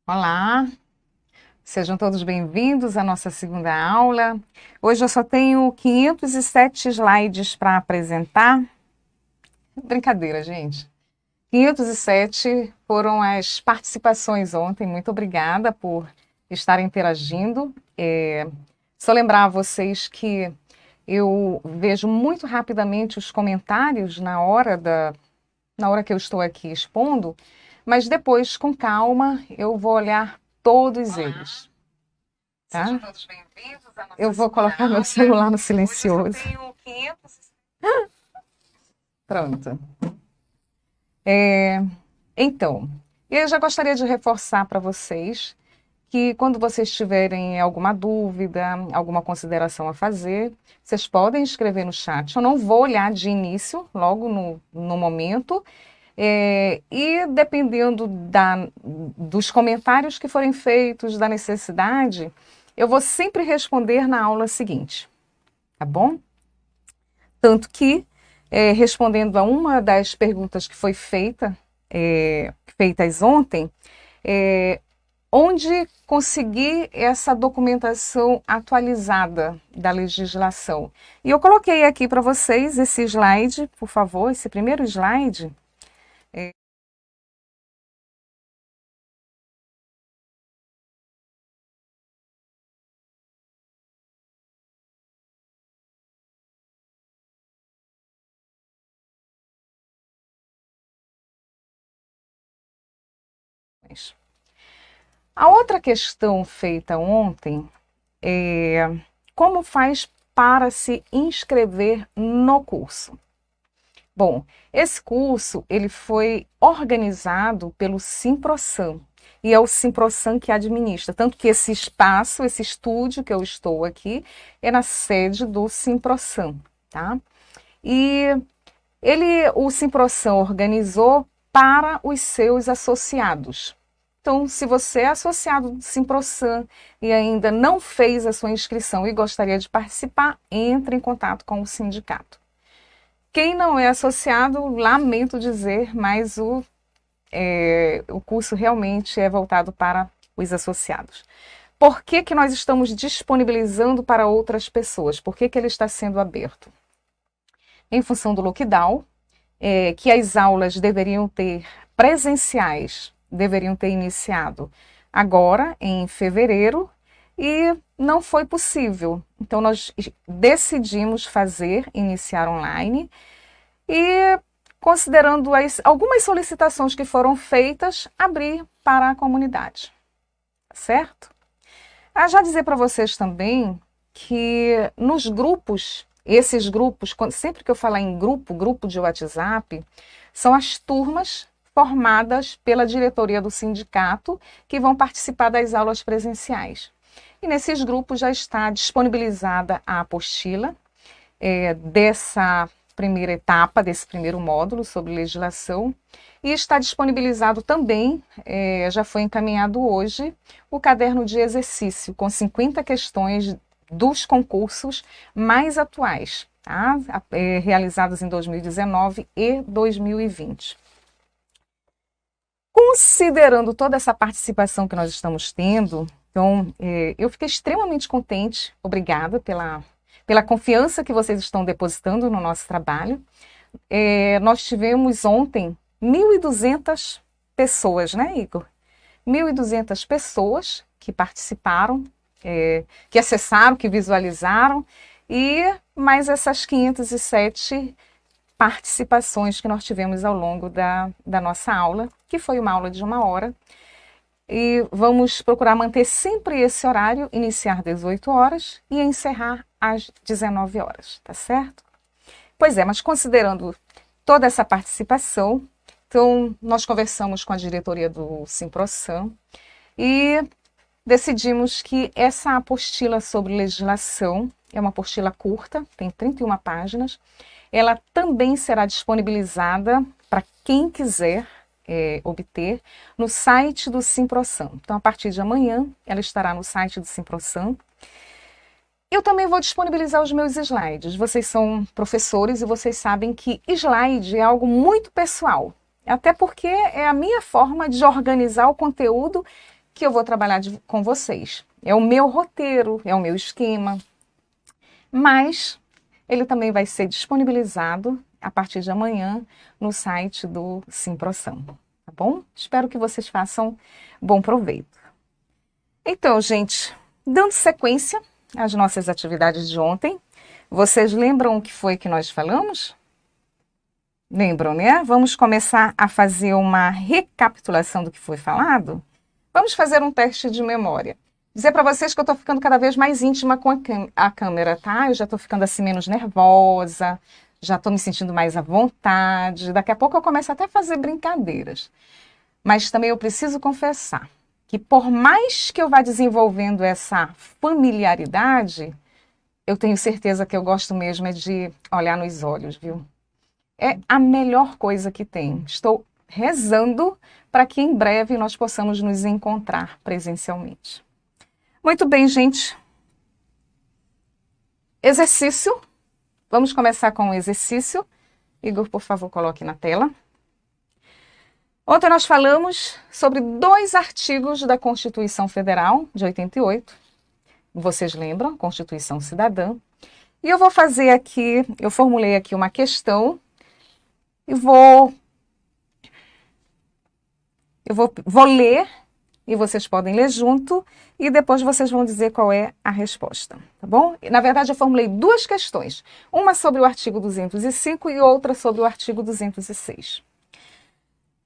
Olá, sejam todos bem-vindos à nossa segunda aula. Hoje eu só tenho 507 slides para apresentar. Brincadeira, gente. 507 foram as participações ontem. Muito obrigada por estarem interagindo. Só lembrar a vocês que eu vejo muito rapidamente os comentários na hora que eu estou aqui expondo, mas depois, com calma, eu vou olhar todos eles, tá? Sejam todos bem-vindos à nossa Eu vou colocar meu celular no silencioso. Hoje eu tenho 500... Pronto. Então, eu já gostaria de reforçar para vocês que quando vocês tiverem alguma dúvida, alguma consideração a fazer, vocês podem escrever no chat. Eu não vou olhar de início, logo no momento, e dependendo dos comentários que forem feitos, da necessidade, eu vou sempre responder na aula seguinte, tá bom? Tanto que, respondendo a uma das perguntas que foi feitas ontem, onde conseguir essa documentação atualizada da legislação? E eu coloquei aqui para vocês esse slide, por favor, esse primeiro slide. A outra questão feita ontem é como faz para se inscrever no curso? Bom, esse curso ele foi organizado pelo Simprosan e é o Simprosan que administra, tanto que esse espaço, esse estúdio que eu estou aqui, é na sede do Simprosan, tá? E o Simprosan organizou para os seus associados. Então, se você é associado do Simprosan e ainda não fez a sua inscrição e gostaria de participar, entre em contato com o sindicato. Quem não é associado, lamento dizer, mas o curso realmente é voltado para os associados. Por que que nós estamos disponibilizando para outras pessoas? Por que que ele está sendo aberto? Em função do lockdown, que as aulas deveriam ter presenciais, deveriam ter iniciado agora, em fevereiro, e não foi possível. Então, nós decidimos iniciar online, e, considerando algumas solicitações que foram feitas, abrir para a comunidade. Certo? Já dizer para vocês também que nos grupos, esses grupos, sempre que eu falar em grupo de WhatsApp, são as turmas formadas pela diretoria do sindicato que vão participar das aulas presenciais. E nesses grupos já está disponibilizada a apostila dessa primeira etapa, desse primeiro módulo sobre legislação, e está disponibilizado também, já foi encaminhado hoje, o caderno de exercício com 50 questões dos concursos mais atuais, tá? Realizados em 2019 e 2020. Considerando toda essa participação que nós estamos tendo, então, eu fiquei extremamente contente, obrigada pela confiança que vocês estão depositando no nosso trabalho. Nós tivemos ontem 1.200 pessoas, né, Igor? 1.200 pessoas que participaram, que acessaram, que visualizaram, e mais essas 507 participações que nós tivemos ao longo da nossa aula, que foi uma aula de 1 hora. E vamos procurar manter sempre esse horário, iniciar às 18 horas e encerrar às 19 horas, tá certo? Pois é, mas considerando toda essa participação, então nós conversamos com a diretoria do Simprosan e decidimos que essa apostila sobre legislação é uma apostila curta, tem 31 páginas, ela também será disponibilizada para quem quiser obter no site do Simprosan. Então, a partir de amanhã, ela estará no site do Simprosan. Eu também vou disponibilizar os meus slides. Vocês são professores e vocês sabem que slide é algo muito pessoal. Até porque é a minha forma de organizar o conteúdo que eu vou trabalhar com vocês. É o meu roteiro, é o meu esquema, mas ele também vai ser disponibilizado a partir de amanhã no site do Simproação, tá bom? Espero que vocês façam bom proveito. Então, gente, dando sequência às nossas atividades de ontem, vocês lembram o que foi que nós falamos? Lembram, né? Vamos começar a fazer uma recapitulação do que foi falado? Vamos fazer um teste de memória. Dizer para vocês que eu estou ficando cada vez mais íntima com a câmera, tá? Eu já estou ficando assim menos nervosa, já estou me sentindo mais à vontade. Daqui a pouco eu começo até a fazer brincadeiras. Mas também eu preciso confessar que por mais que eu vá desenvolvendo essa familiaridade, eu tenho certeza que eu gosto mesmo é de olhar nos olhos, viu? É a melhor coisa que tem. Estou rezando para que em breve nós possamos nos encontrar presencialmente. Muito bem, gente. Exercício. Vamos começar com o exercício. Igor, por favor, coloque na tela. Ontem nós falamos sobre 2 artigos da Constituição Federal de 88. Vocês lembram? Constituição Cidadã. E eu vou fazer aqui, eu formulei aqui uma questão e vou ler e vocês podem ler junto e depois vocês vão dizer qual é a resposta, tá bom? Na verdade, eu formulei 2 questões, uma sobre o artigo 205 e outra sobre o artigo 206.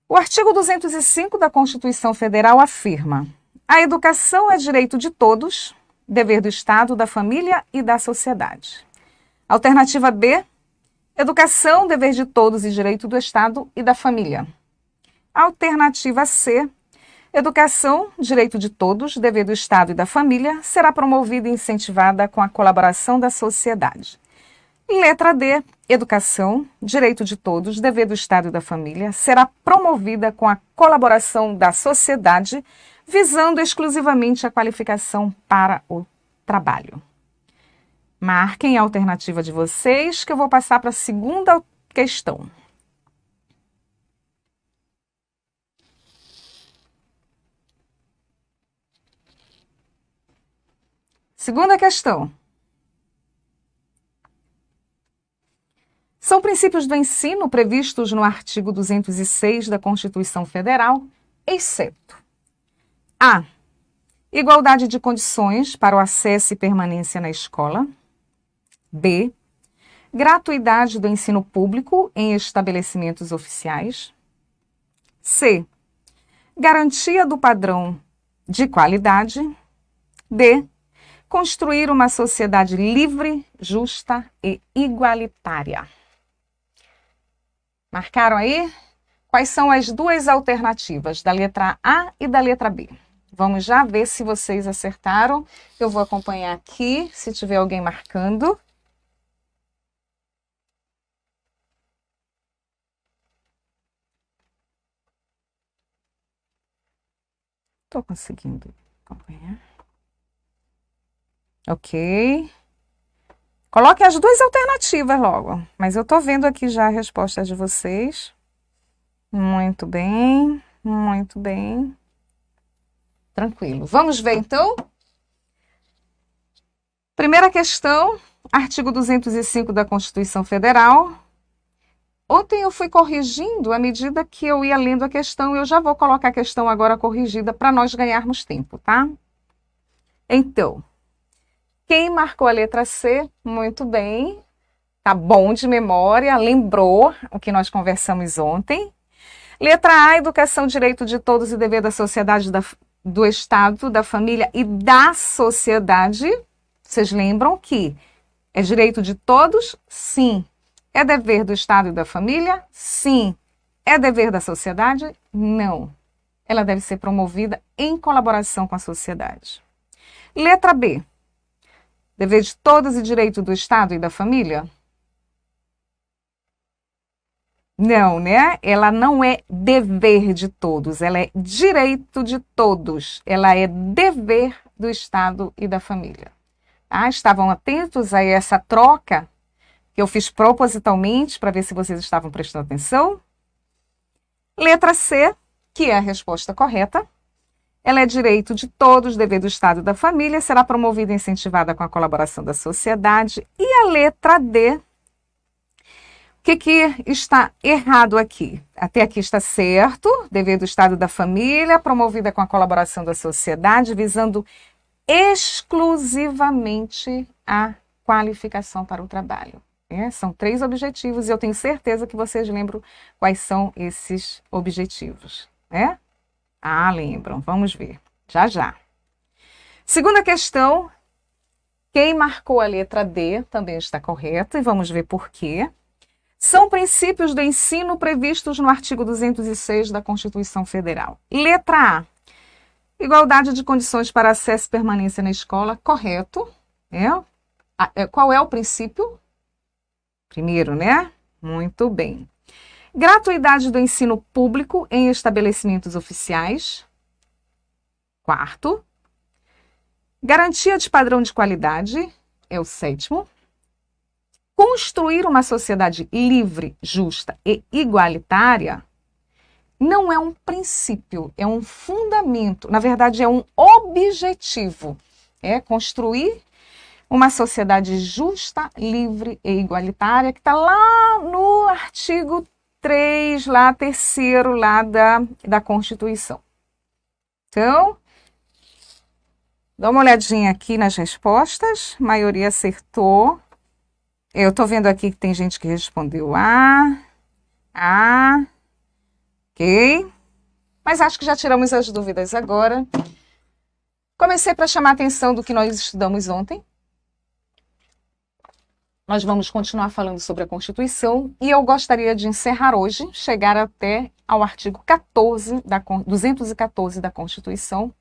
O artigo 205 da Constituição Federal afirma: a educação é direito de todos, dever do Estado, da família e da sociedade. Alternativa B, educação, dever de todos e direito do Estado e da família. Alternativa C, educação, direito de todos, dever do Estado e da família, será promovida e incentivada com a colaboração da sociedade. Letra D, educação, direito de todos, dever do Estado e da família, será promovida com a colaboração da sociedade, visando exclusivamente a qualificação para o trabalho. Marquem a alternativa de vocês, que eu vou passar para a segunda questão. Segunda questão. São princípios do ensino previstos no artigo 206 da Constituição Federal, exceto a. Igualdade de condições para o acesso e permanência na escola. B. Gratuidade do ensino público em estabelecimentos oficiais. C. Garantia do padrão de qualidade. D. Construir uma sociedade livre, justa e igualitária. Marcaram aí? Quais são as 2 alternativas, da letra A e da letra B? Vamos já ver se vocês acertaram. Eu vou acompanhar aqui, se tiver alguém marcando. Estou conseguindo acompanhar. Ok. Coloque as 2 alternativas logo. Mas eu estou vendo aqui já a resposta de vocês. Muito bem, muito bem. Tranquilo. Vamos ver então? Primeira questão, artigo 205 da Constituição Federal. Ontem eu fui corrigindo à medida que eu ia lendo a questão. Eu já vou colocar a questão agora corrigida para nós ganharmos tempo, tá? Então, quem marcou a letra C? Muito bem. Tá bom de memória, lembrou o que nós conversamos ontem. Letra A, educação, direito de todos e dever da sociedade, do Estado, da família e da sociedade. Vocês lembram que é direito de todos? Sim. É dever do Estado e da família? Sim. É dever da sociedade? Não. Ela deve ser promovida em colaboração com a sociedade. Letra B. Dever de todos e direito do Estado e da família? Não, né? Ela não é dever de todos, ela é direito de todos. Ela é dever do Estado e da família. Ah, estavam atentos a essa troca que eu fiz propositalmente para ver se vocês estavam prestando atenção? Letra C, que é a resposta correta. Ela é direito de todos, dever do Estado e da família, será promovida e incentivada com a colaboração da sociedade. E a letra D, o que está errado aqui? Até aqui está certo, dever do Estado e da família, promovida com a colaboração da sociedade, visando exclusivamente a qualificação para o trabalho. São 3 objetivos e eu tenho certeza que vocês lembram quais são esses objetivos. Lembram. Vamos ver. Já, já. Segunda questão. Quem marcou a letra D também está correto e vamos ver por quê. São princípios do ensino previstos no artigo 206 da Constituição Federal. Letra A. Igualdade de condições para acesso e permanência na escola. Correto. Qual é o princípio? Primeiro, né? Muito bem. Gratuidade do ensino público em estabelecimentos oficiais. Quarto. Garantia de padrão de qualidade. É o 7º. Construir uma sociedade livre, justa e igualitária não é um princípio, é um fundamento. Na verdade, é um objetivo. Construir uma sociedade justa, livre e igualitária, que está lá no artigo 3, lá, 3º, lá da Constituição. Então, dá uma olhadinha aqui nas respostas. A maioria acertou. Eu estou vendo aqui que tem gente que respondeu ok. Mas acho que já tiramos as dúvidas agora. Comecei para chamar a atenção do que nós estudamos ontem. Nós vamos continuar falando sobre a Constituição e eu gostaria de encerrar hoje, chegar até ao artigo 214 da Constituição.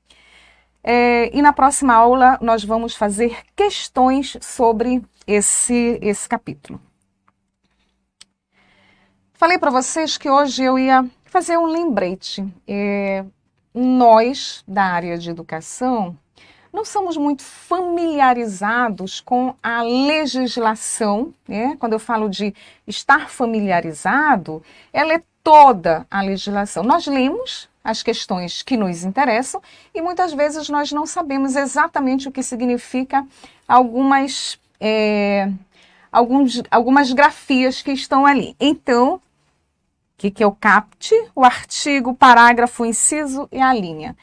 E na próxima aula nós vamos fazer questões sobre esse capítulo. Falei para vocês que hoje eu ia fazer um lembrete. Nós, da área de educação, não somos muito familiarizados com a legislação, Quando eu falo de estar familiarizado, ela é toda a legislação. Nós lemos as questões que nos interessam e muitas vezes nós não sabemos exatamente o que significa algumas grafias que estão ali. Então, o que é o CAPT? O artigo, parágrafo, inciso e a linha.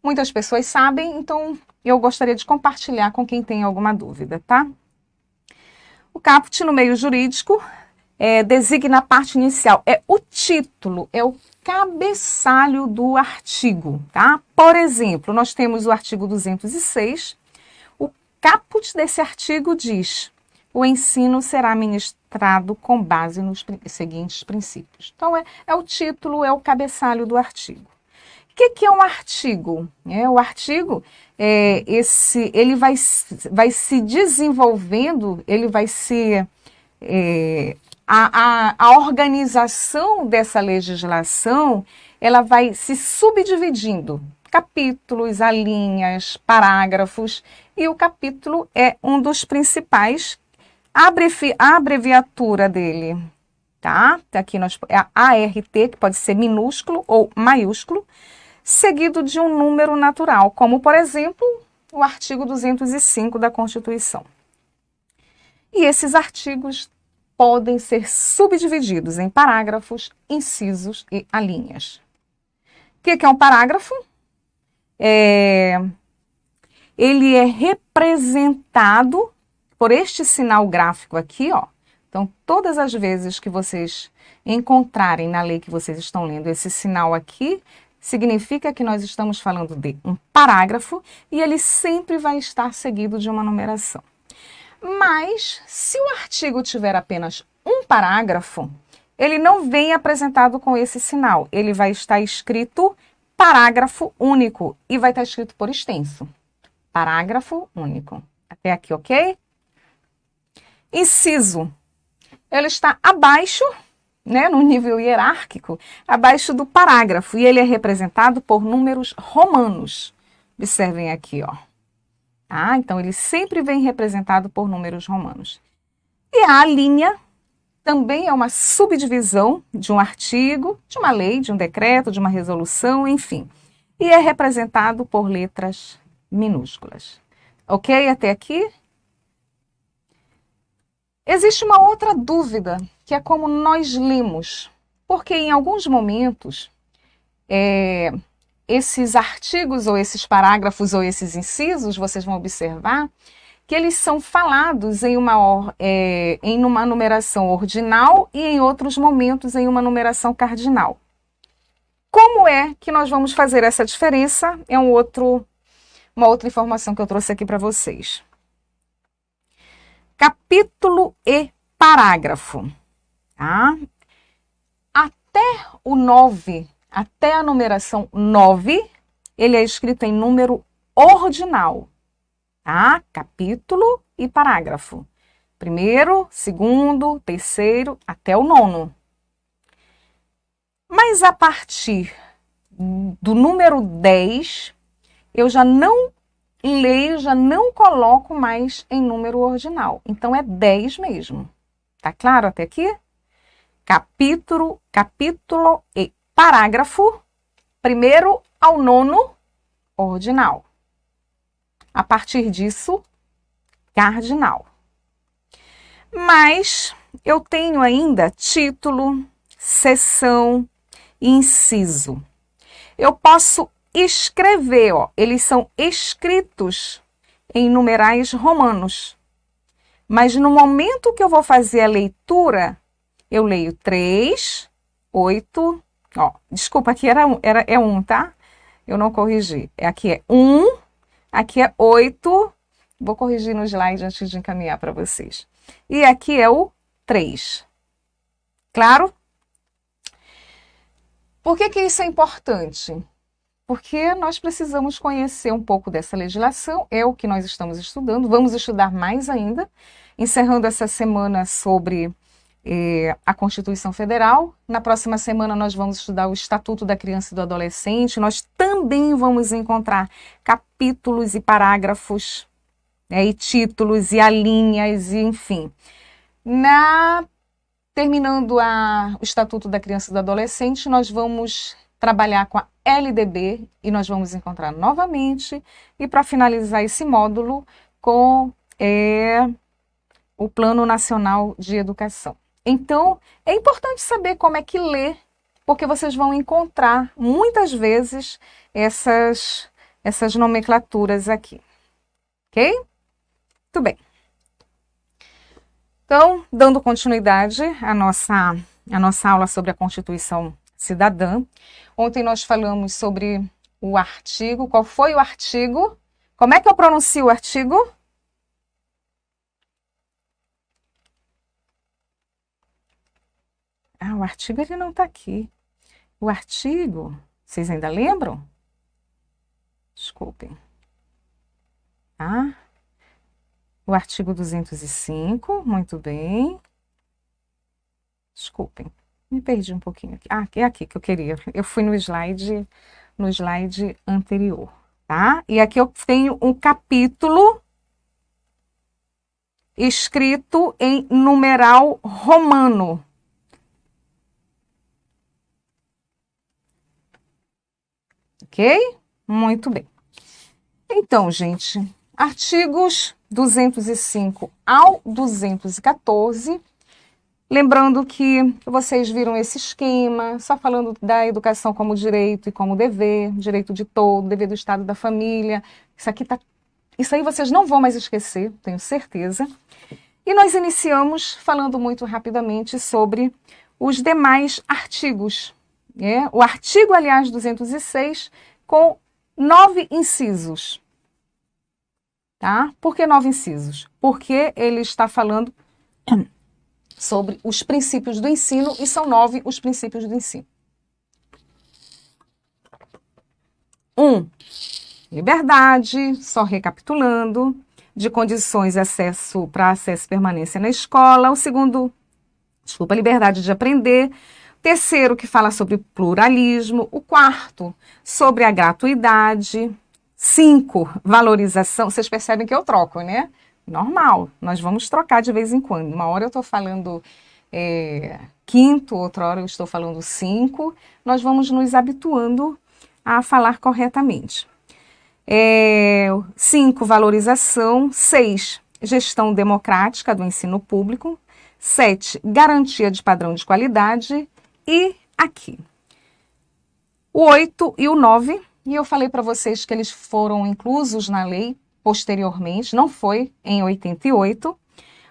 Muitas pessoas sabem, então eu gostaria de compartilhar com quem tem alguma dúvida, tá? O CAPT no meio jurídico designa a parte inicial, é o título, é o cabeçalho do artigo, tá? Por exemplo, nós temos o artigo 206, o caput desse artigo diz: o ensino será ministrado com base nos seguintes princípios. Então, é o título, é o cabeçalho do artigo. O que é um artigo? O artigo, ele vai se desenvolvendo, ele vai ser... A organização dessa legislação, ela vai se subdividindo. Capítulos, alíneas, parágrafos, e o capítulo é um dos principais. A abreviatura dele, tá? Aqui é a ART, que pode ser minúsculo ou maiúsculo, seguido de um número natural, como, por exemplo, o artigo 205 da Constituição. E esses artigos podem ser subdivididos em parágrafos, incisos e alíneas. O que é um parágrafo? Ele é representado por este sinal gráfico aqui, ó. Então, todas as vezes que vocês encontrarem na lei que vocês estão lendo esse sinal aqui, significa que nós estamos falando de um parágrafo e ele sempre vai estar seguido de uma numeração. Mas, se o artigo tiver apenas um parágrafo, ele não vem apresentado com esse sinal. Ele vai estar escrito parágrafo único e vai estar escrito por extenso. Parágrafo único. Até aqui, ok? Inciso. Ele está abaixo, no nível hierárquico, abaixo do parágrafo. E ele é representado por números romanos. Observem aqui, ó. Então, ele sempre vem representado por números romanos. E a alínea também é uma subdivisão de um artigo, de uma lei, de um decreto, de uma resolução, enfim. e é representado por letras minúsculas. Ok? Até aqui? Existe uma outra dúvida, que é como nós lemos, porque em alguns momentos esses artigos ou esses parágrafos ou esses incisos, vocês vão observar que eles são falados em uma numeração ordinal e em outros momentos em uma numeração cardinal. Como é que nós vamos fazer essa diferença? É uma outra informação que eu trouxe aqui para vocês. Capítulo e parágrafo. Tá? Até o 9, até a numeração 9, ele é escrito em número ordinal. Tá? Capítulo e parágrafo. Primeiro, segundo, terceiro, até o 9. Mas a partir do número 10, eu já não leio, já não coloco mais em número ordinal. Então é 10 mesmo. Tá claro até aqui? Capítulo e parágrafo, primeiro ao 9, ordinal. A partir disso, cardinal. Mas eu tenho ainda título, seção e inciso. Eu posso escrever, ó, eles são escritos em numerais romanos. Mas no momento que eu vou fazer a leitura, eu leio 3, 8, ó, desculpa, aqui é 1, tá? Eu não corrigi. Aqui é 1, aqui é 8, vou corrigir no slide antes de encaminhar para vocês. E aqui é o 3. Claro? Por que isso é importante? Porque nós precisamos conhecer um pouco dessa legislação, é o que nós estamos estudando, vamos estudar mais ainda, encerrando essa semana sobre a Constituição Federal. Na próxima semana nós vamos estudar o Estatuto da Criança e do Adolescente, nós também vamos encontrar capítulos e parágrafos, e títulos e alíneas, e enfim. Terminando o Estatuto da Criança e do Adolescente, nós vamos trabalhar com a LDB e nós vamos encontrar novamente, e para finalizar esse módulo com o Plano Nacional de Educação. Então, é importante saber como é que lê, porque vocês vão encontrar muitas vezes essas nomenclaturas aqui. Ok? Muito bem. Então, dando continuidade à nossa aula sobre a Constituição Cidadã. Ontem nós falamos sobre o artigo. Qual foi o artigo? Como é que eu pronuncio o artigo? O artigo ele não está aqui. O artigo, vocês ainda lembram? Desculpem. O artigo 205, muito bem. Desculpem, me perdi um pouquinho aqui. É aqui que eu queria. Eu fui no slide anterior, tá? E aqui eu tenho um capítulo escrito em numeral romano. Ok? Muito bem. Então, gente, artigos 205 ao 214. Lembrando que vocês viram esse esquema, só falando da educação como direito e como dever, direito de todo, dever do Estado e da família. Isso aí vocês não vão mais esquecer, tenho certeza. E nós iniciamos falando muito rapidamente sobre os demais artigos. O artigo, aliás, 206, com 9 incisos. Tá? Por que 9 incisos? Porque ele está falando sobre os princípios do ensino, e são 9 os princípios do ensino. 1. Liberdade, só recapitulando, de condições para acesso e permanência na escola. O segundo, liberdade de aprender. Terceiro, que fala sobre pluralismo. O quarto, sobre a gratuidade. 5, valorização. Vocês percebem que eu troco, né? Normal, nós vamos trocar de vez em quando. Uma hora eu estou falando quinto, outra hora eu estou falando 5. Nós vamos nos habituando a falar corretamente. 5, valorização. 6, gestão democrática do ensino público. 7, garantia de padrão de qualidade. E aqui, o 8 e o 9, e eu falei para vocês que eles foram inclusos na lei posteriormente, não foi em 88.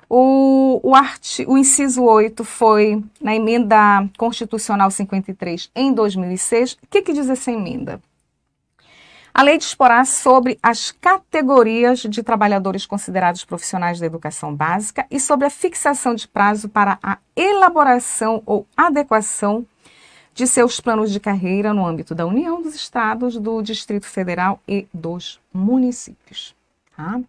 O inciso 8 foi na emenda constitucional 53 em 2006. O que diz essa emenda? A lei disporá sobre as categorias de trabalhadores considerados profissionais da educação básica e sobre a fixação de prazo para a elaboração ou adequação de seus planos de carreira no âmbito da União, dos Estados, do Distrito Federal e dos municípios. Tá?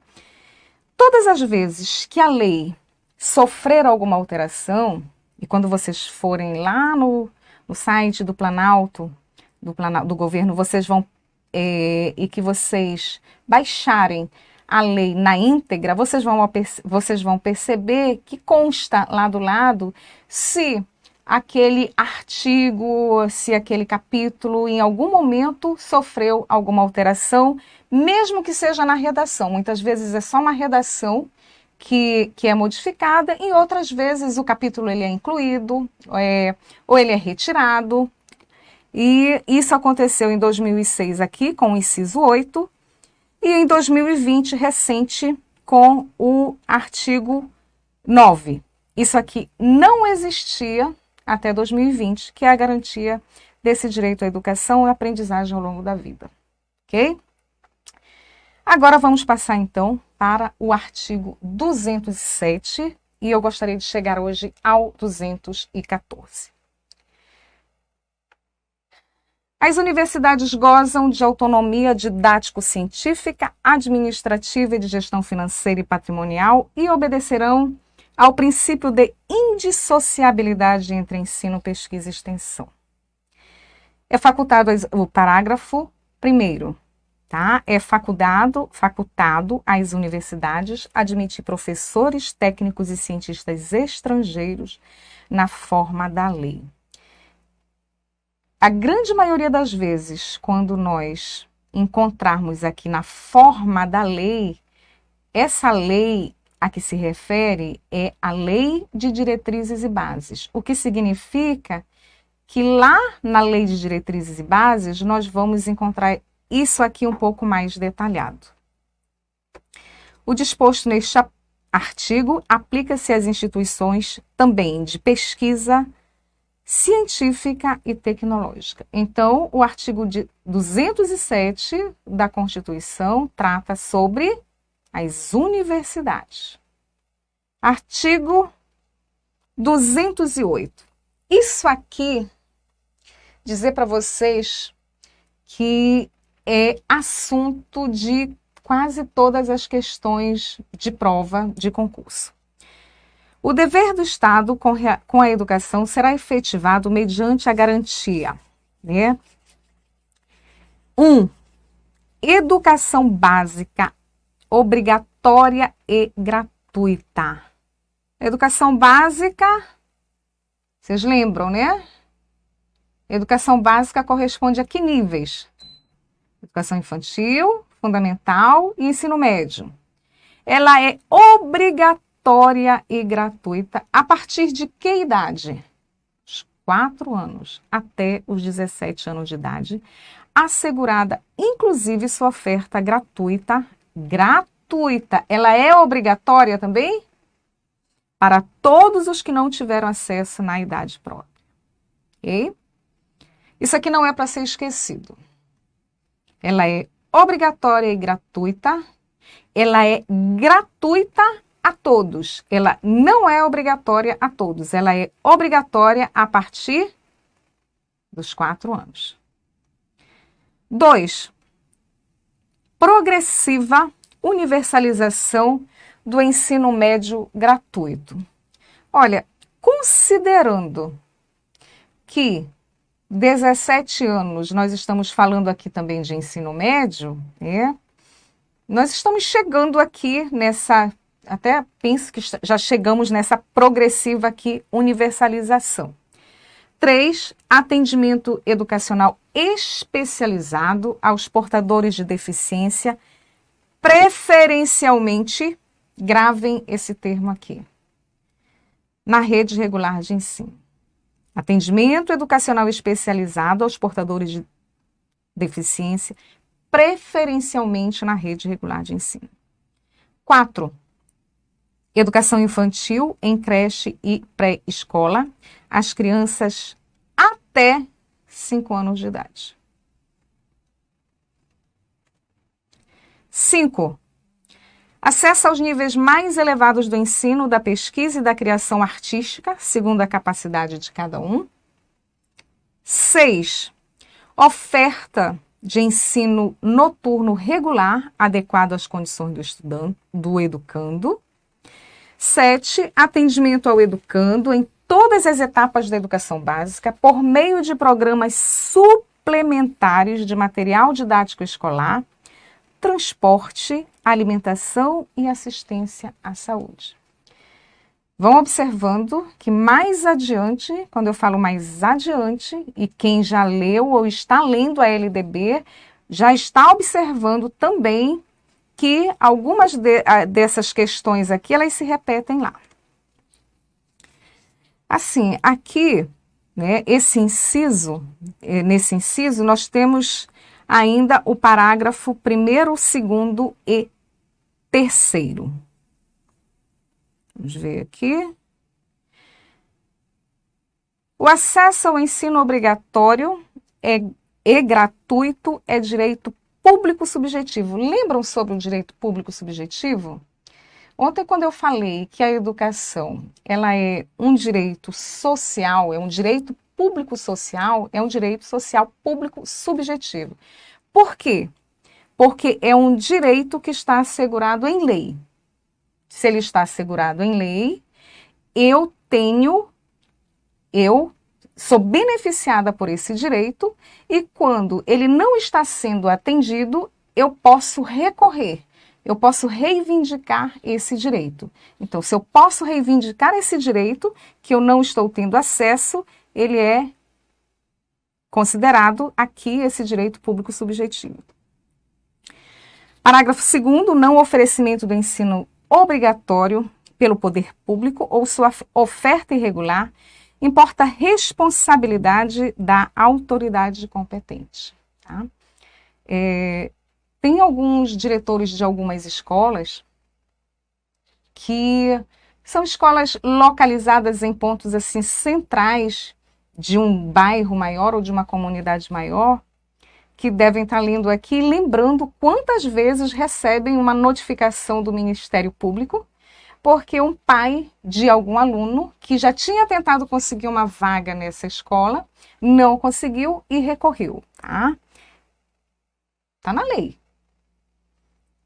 Todas as vezes que a lei sofrer alguma alteração, e quando vocês forem lá no site do Planalto, do governo, vocês vão e que vocês baixarem a lei na íntegra, vocês vão perceber que consta lá do lado se aquele artigo, se aquele capítulo em algum momento sofreu alguma alteração, mesmo que seja na redação. Muitas vezes é só uma redação que é modificada, e outras vezes o capítulo ele é incluído ou ele é retirado. E isso aconteceu em 2006 aqui com o inciso 8 e em 2020 recente com o artigo 9. Isso aqui não existia até 2020, que é a garantia desse direito à educação e aprendizagem ao longo da vida. Ok? Agora vamos passar então para o artigo 207 e eu gostaria de chegar hoje ao 214. As universidades gozam de autonomia didático-científica, administrativa e de gestão financeira e patrimonial e obedecerão ao princípio de indissociabilidade entre ensino, pesquisa e extensão. É facultado o parágrafo 1º, tá? É facultado às universidades admitir professores, técnicos e cientistas estrangeiros na forma da lei. A grande maioria das vezes, quando nós encontrarmos aqui na forma da lei, essa lei a que se refere é a Lei de Diretrizes e Bases, o que significa que lá na Lei de Diretrizes e Bases nós vamos encontrar isso aqui um pouco mais detalhado. O disposto neste artigo aplica-se às instituições também de pesquisa científica e tecnológica. Então, o artigo 207 da Constituição trata sobre as universidades. Artigo 208. Isso aqui, dizer para vocês que é assunto de quase todas as questões de prova de concurso. O dever do Estado com a educação será efetivado mediante a garantia, né? 1. Educação básica obrigatória e gratuita. Educação básica, vocês lembram, né? Educação básica corresponde a que níveis? Educação infantil, fundamental e ensino médio. Ela é obrigatória e gratuita a partir de que idade? Os 4 anos até os 17 anos de idade, assegurada inclusive sua oferta gratuita. Ela é obrigatória também para todos os que não tiveram acesso na idade própria. Ok? Isso aqui não é para ser esquecido. Ela é obrigatória e gratuita. Ela é gratuita a todos. Ela não é obrigatória a todos. Ela é obrigatória a partir dos 4 anos. 2. Progressiva universalização do ensino médio gratuito. Olha, considerando que 17 anos, nós estamos falando aqui também de ensino médio, né? Nós estamos chegando aqui nessa, até penso que já chegamos nessa progressiva aqui, universalização. 3, atendimento educacional especializado aos portadores de deficiência, preferencialmente, gravem esse termo aqui, na rede regular de ensino. Atendimento educacional especializado aos portadores de deficiência, preferencialmente na rede regular de ensino. 4, educação infantil em creche e pré-escola, as crianças até 5 anos de idade. 5, acesso aos níveis mais elevados do ensino, da pesquisa e da criação artística, segundo a capacidade de cada um. 6, oferta de ensino noturno regular, adequado às condições do estudante, do educando. 7, atendimento ao educando em todas as etapas da educação básica, por meio de programas suplementares de material didático escolar, transporte, alimentação e assistência à saúde. Vão observando que mais adiante, quando eu falo mais adiante, e quem já leu ou está lendo a LDB, já está observando também que algumas dessas questões aqui, elas se repetem lá. Assim, aqui, né, nesse inciso, nós temos ainda o parágrafo 1º, 2º e 3º. Vamos ver aqui. O acesso ao ensino obrigatório e gratuito é direito público subjetivo. Lembram sobre o direito público subjetivo? Ontem, quando eu falei que a educação ela é um direito social, é um direito público social, é um direito social público subjetivo. Por quê? Porque é um direito que está assegurado em lei. Se ele está assegurado em lei, eu sou beneficiada por esse direito e quando ele não está sendo atendido, eu posso recorrer, eu posso reivindicar esse direito. Então, se eu posso reivindicar esse direito que eu não estou tendo acesso, ele é considerado aqui esse direito público subjetivo. Parágrafo 2º, não oferecimento do ensino obrigatório pelo poder público ou sua oferta irregular, importa a responsabilidade da autoridade competente. Tá? Tem alguns diretores de algumas escolas que são escolas localizadas em pontos assim centrais de um bairro maior ou de uma comunidade maior, que devem estar lendo aqui, lembrando quantas vezes recebem uma notificação do Ministério Público, porque um pai de algum aluno que já tinha tentado conseguir uma vaga nessa escola, não conseguiu e recorreu. Tá? Está na lei.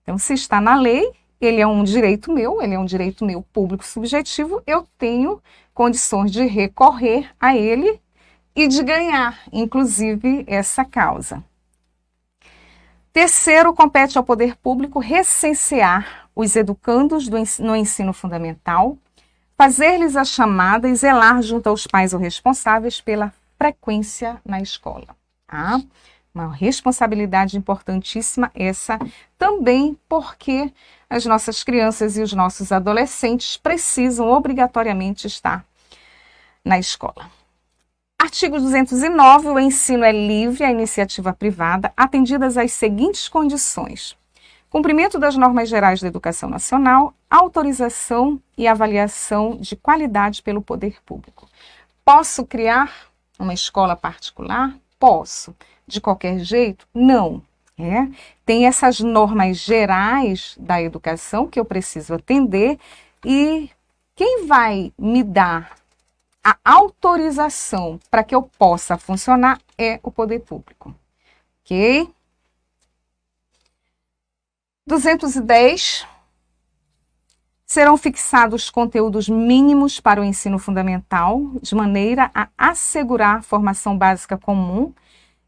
Então, se está na lei, ele é um direito meu público subjetivo, eu tenho condições de recorrer a ele e de ganhar, inclusive, essa causa. 3º, compete ao poder público recensear os educandos no ensino fundamental, fazer-lhes a chamada e zelar junto aos pais ou responsáveis pela frequência na escola. Tá? Uma responsabilidade importantíssima essa também porque as nossas crianças e os nossos adolescentes precisam obrigatoriamente estar na escola. Artigo 209, o ensino é livre à iniciativa privada, atendidas as seguintes condições: cumprimento das normas gerais da educação nacional, autorização e avaliação de qualidade pelo poder público. Posso criar uma escola particular? Posso. De qualquer jeito? Não. Tem essas normas gerais da educação que eu preciso atender e quem vai me dar a autorização para que eu possa funcionar é o poder público. Ok? 210. Serão fixados conteúdos mínimos para o ensino fundamental, de maneira a assegurar formação básica comum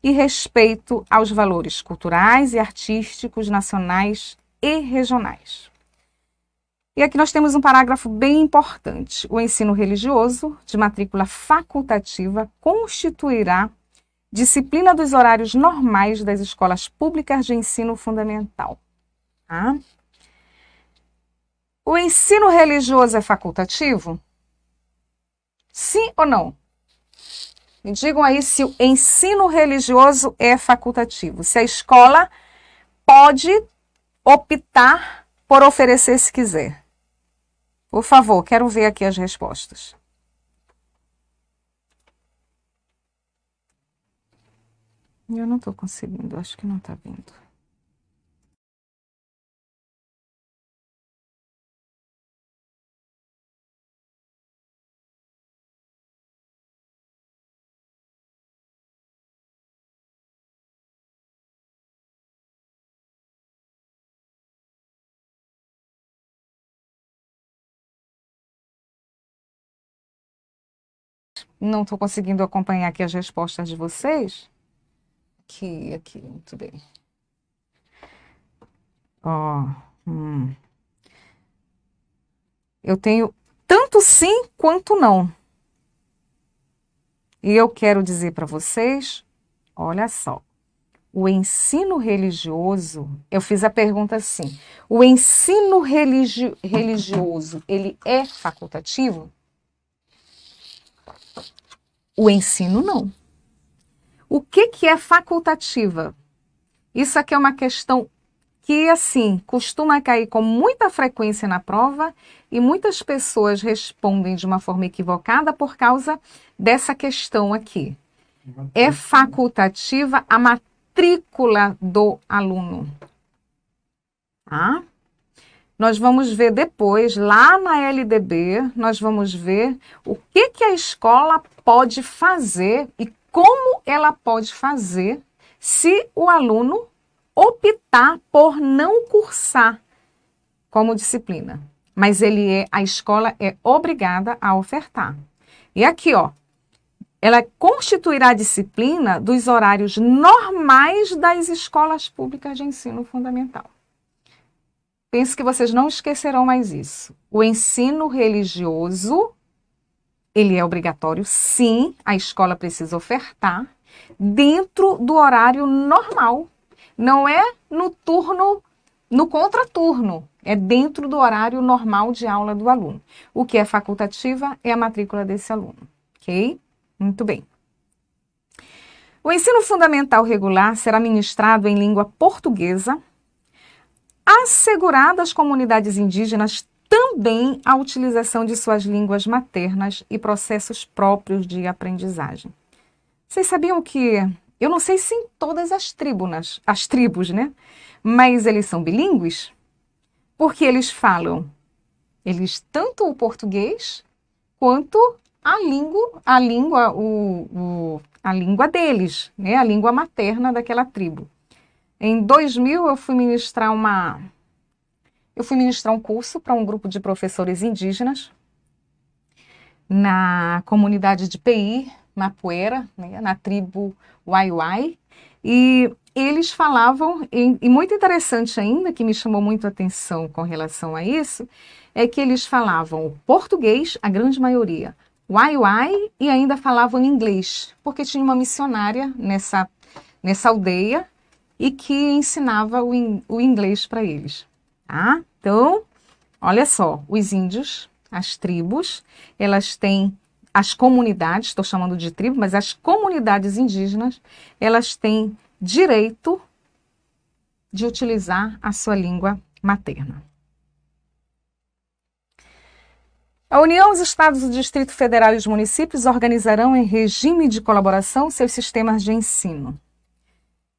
e respeito aos valores culturais e artísticos nacionais e regionais. E aqui nós temos um parágrafo bem importante. O ensino religioso, de matrícula facultativa, constituirá disciplina dos horários normais das escolas públicas de ensino fundamental. Tá? O ensino religioso é facultativo? Sim ou não? Me digam aí se o ensino religioso é facultativo. Se a escola pode optar por oferecer se quiser. Por favor, quero ver aqui as respostas. Eu não estou conseguindo, acho que não está vindo. Não estou conseguindo acompanhar aqui as respostas de vocês. Aqui, muito bem. Ó, eu tenho tanto sim quanto não. E eu quero dizer para vocês, olha só, o ensino religioso, eu fiz a pergunta assim, o ensino religioso, ele é facultativo? O ensino não. O que é facultativa? Isso aqui é uma questão que, assim, costuma cair com muita frequência na prova e muitas pessoas respondem de uma forma equivocada por causa dessa questão aqui. É facultativa a matrícula do aluno. Tá? Nós vamos ver depois, lá na LDB, nós vamos ver o que a escola pode fazer e como ela pode fazer se o aluno optar por não cursar como disciplina. Mas a escola é obrigada a ofertar. E aqui, ó, ela constituirá a disciplina dos horários normais das escolas públicas de ensino fundamental. Penso que vocês não esquecerão mais isso. O ensino religioso, ele é obrigatório, sim, a escola precisa ofertar, dentro do horário normal. Não é no turno, no contraturno, é dentro do horário normal de aula do aluno. O que é facultativa é a matrícula desse aluno, ok? Muito bem. O ensino fundamental regular será ministrado em língua portuguesa, assegurada às comunidades indígenas também a utilização de suas línguas maternas e processos próprios de aprendizagem. Vocês sabiam que, eu não sei se em todas as tribos, né? Mas eles são bilíngues, porque eles falam, tanto o português quanto a língua deles, né? A língua materna daquela tribo. Em 2000, eu fui ministrar um curso para um grupo de professores indígenas na comunidade de Pei, Mapuera, né, na tribo Waiwai, e eles falavam, e muito interessante ainda, que me chamou muito a atenção com relação a isso, é que eles falavam o português, a grande maioria, Waiwai, e ainda falavam inglês, porque tinha uma missionária nessa aldeia, e que ensinava o inglês para eles. Tá? Então, olha só, os índios, as tribos, elas têm as comunidades, estou chamando de tribo, mas as comunidades indígenas, elas têm direito de utilizar a sua língua materna. A União, os Estados, o Distrito Federal e os municípios organizarão em regime de colaboração seus sistemas de ensino.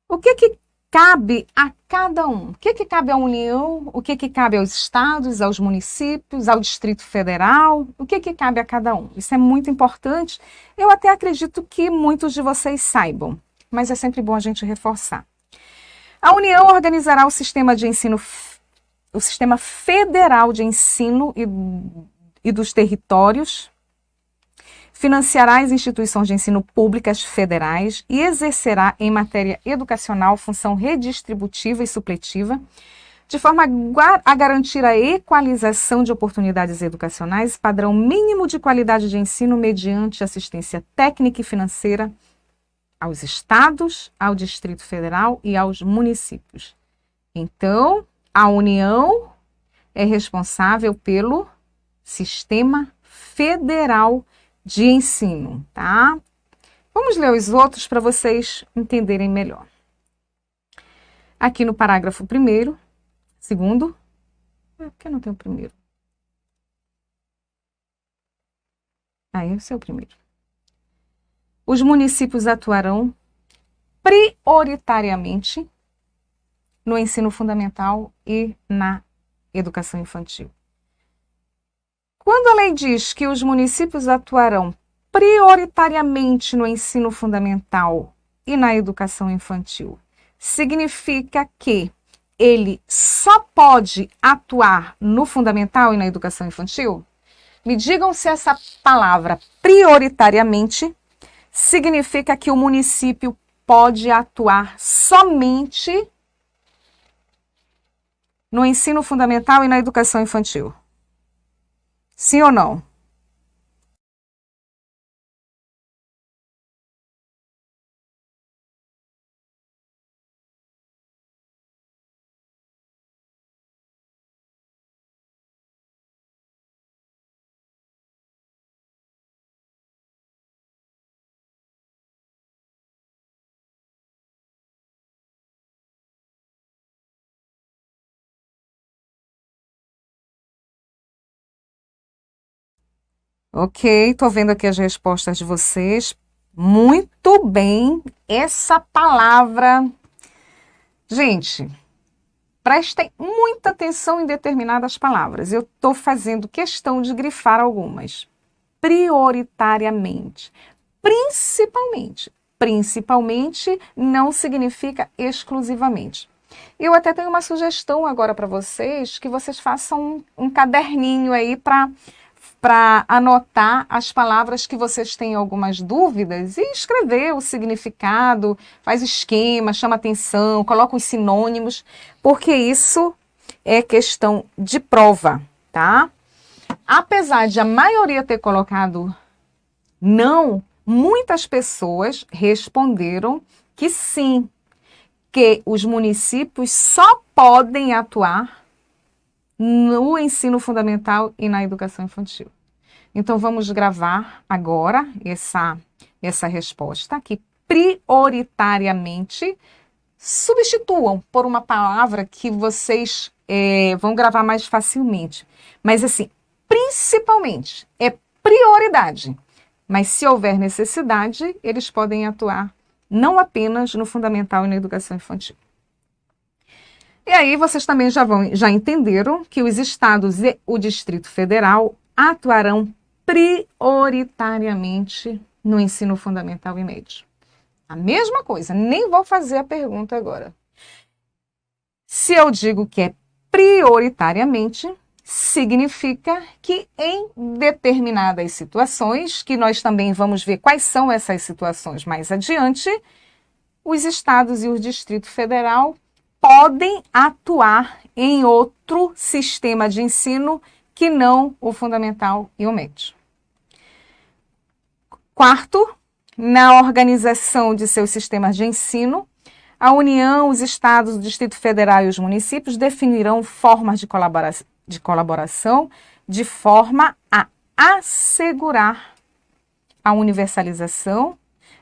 O que cabe a cada um? O que cabe à União? O que cabe aos estados, aos municípios, ao Distrito Federal? O que cabe a cada um? Isso é muito importante. Eu até acredito que muitos de vocês saibam, mas é sempre bom a gente reforçar. A União organizará o sistema de ensino, o sistema federal de ensino e dos territórios, financiará as instituições de ensino públicas federais e exercerá em matéria educacional função redistributiva e supletiva, de forma a garantir a equalização de oportunidades educacionais, padrão mínimo de qualidade de ensino mediante assistência técnica e financeira aos estados, ao Distrito Federal e aos municípios. Então, a União é responsável pelo Sistema Federal de Ensino, tá? Vamos ler os outros para vocês entenderem melhor. Aqui no parágrafo 1º, 2º, por que não tem o 1º? Esse é o 1º. Os municípios atuarão prioritariamente no ensino fundamental e na educação infantil. Quando a lei diz que os municípios atuarão prioritariamente no ensino fundamental e na educação infantil, significa que ele só pode atuar no fundamental e na educação infantil? Me digam se essa palavra prioritariamente significa que o município pode atuar somente no ensino fundamental e na educação infantil. Sim ou não? Ok, estou vendo aqui as respostas de vocês. Muito bem, essa palavra. Gente, prestem muita atenção em determinadas palavras. Eu estou fazendo questão de grifar algumas. Prioritariamente. Principalmente não significa exclusivamente. Eu até tenho uma sugestão agora para vocês, que vocês façam um caderninho aí para anotar as palavras que vocês têm algumas dúvidas e escrever o significado, faz esquema, chama atenção, coloca os sinônimos, porque isso é questão de prova, tá? Apesar de a maioria ter colocado não, muitas pessoas responderam que sim, que os municípios só podem atuar no ensino fundamental e na educação infantil. Então, vamos gravar agora essa resposta, que prioritariamente substituam por uma palavra que vocês vão gravar mais facilmente. Mas, assim, principalmente, é prioridade. Mas, se houver necessidade, eles podem atuar não apenas no fundamental e na educação infantil. E aí vocês também já entenderam que os estados e o Distrito Federal atuarão prioritariamente no ensino fundamental e médio. A mesma coisa, nem vou fazer a pergunta agora. Se eu digo que é prioritariamente, significa que em determinadas situações, que nós também vamos ver quais são essas situações mais adiante, os estados e o Distrito Federal podem atuar em outro sistema de ensino que não o fundamental e o médio. Quarto, na organização de seus sistemas de ensino, a União, os estados, o Distrito Federal e os municípios definirão formas de colaboração de forma a assegurar a universalização,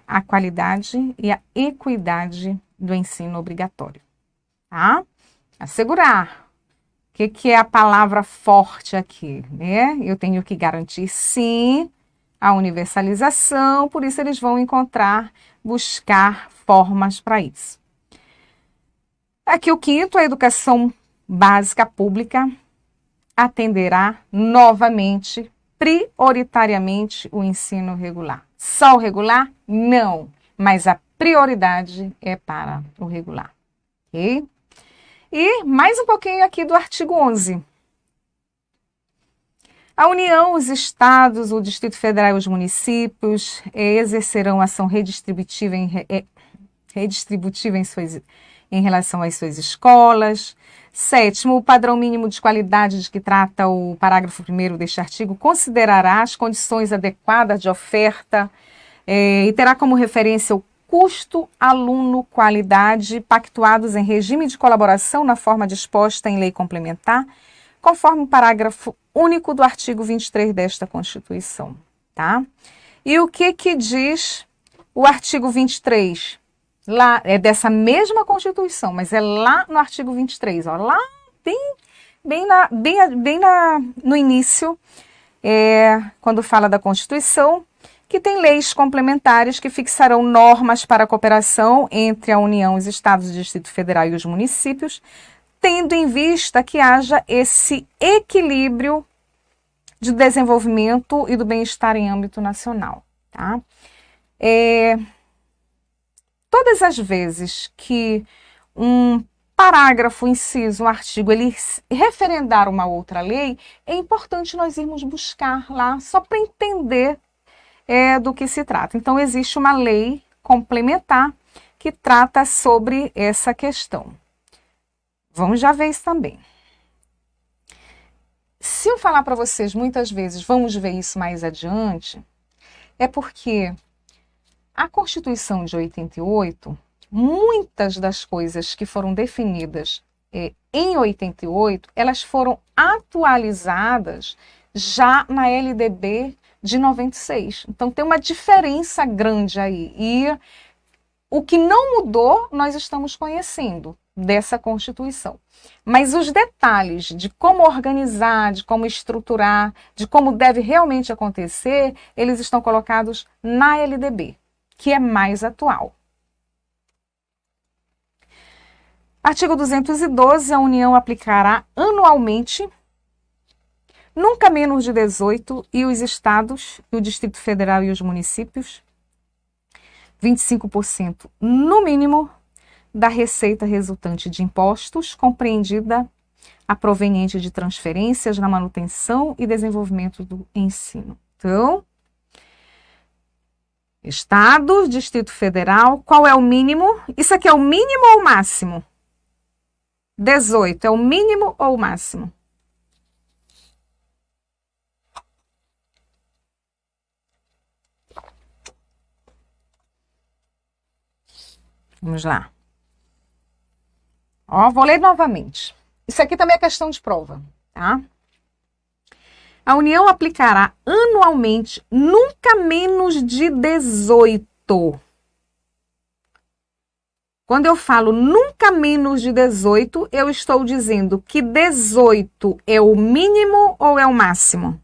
a qualidade e a equidade do ensino obrigatório. Tá? Assegurar. O que é a palavra forte aqui, né? Eu tenho que garantir, sim, a universalização, por isso eles vão buscar formas para isso. Aqui o quinto, a educação básica pública atenderá novamente, prioritariamente, o ensino regular. Só o regular? Não, mas a prioridade é para o regular. Ok? E mais um pouquinho aqui do artigo 11. A União, os estados, o Distrito Federal e os municípios exercerão ação redistributiva em relação às suas escolas, Sétimo, o padrão mínimo de qualidade de que trata o parágrafo 1º deste artigo considerará as condições adequadas de oferta e terá como referência o custo, aluno, qualidade, pactuados em regime de colaboração na forma disposta em lei complementar, conforme o parágrafo único do artigo 23 desta Constituição, tá? E o que diz o artigo 23? Lá, é dessa mesma Constituição, mas é lá no artigo 23, ó, lá no início, quando fala da Constituição, que tem leis complementares que fixarão normas para a cooperação entre a União, os Estados, o Distrito Federal e os municípios, tendo em vista que haja esse equilíbrio de desenvolvimento e do bem-estar em âmbito nacional, tá? Todas as vezes que um parágrafo, inciso, um artigo, ele referendar uma outra lei, é importante nós irmos buscar lá, só para entender do que se trata. Então, existe uma lei complementar que trata sobre essa questão. Vamos já ver isso também. Se eu falar para vocês muitas vezes, vamos ver isso mais adiante, é porque a Constituição de 88, muitas das coisas que foram definidas em 88, elas foram atualizadas já na LDB de 96. Então tem uma diferença grande aí. E o que não mudou, nós estamos conhecendo dessa Constituição. Mas os detalhes de como organizar, de como estruturar, de como deve realmente acontecer, eles estão colocados na LDB, que é mais atual. Artigo 212, a União aplicará anualmente, nunca menos de 18, e os estados, o Distrito Federal e os municípios, 25% no mínimo da receita resultante de impostos, compreendida a proveniente de transferências na manutenção e desenvolvimento do ensino. Então, Estado, Distrito Federal, qual é o mínimo? Isso aqui é o mínimo ou o máximo? 18, é o mínimo ou o máximo? Vamos lá. Ó, vou ler novamente. Isso aqui também é questão de prova, tá? A União aplicará anualmente nunca menos de 18. Quando eu falo nunca menos de 18, eu estou dizendo que 18 é o mínimo ou é o máximo?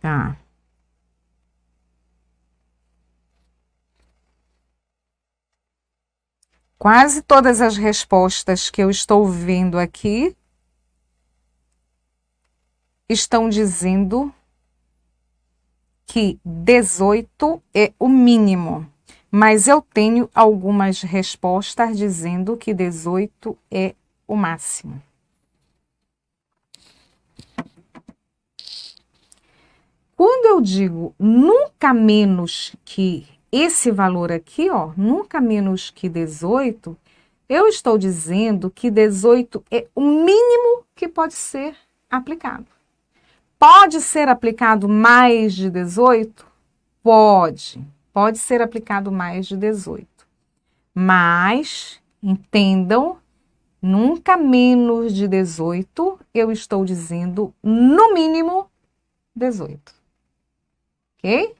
Tá. Quase todas as respostas que eu estou vendo aqui estão dizendo que 18 é o mínimo, mas eu tenho algumas respostas dizendo que 18 é o máximo. Quando eu digo nunca menos que esse valor aqui, ó, nunca menos que 18, eu estou dizendo que 18 é o mínimo que pode ser aplicado. Pode ser aplicado mais de 18? Pode ser aplicado mais de 18. Mas, entendam, nunca menos de 18, eu estou dizendo no mínimo 18. Ok?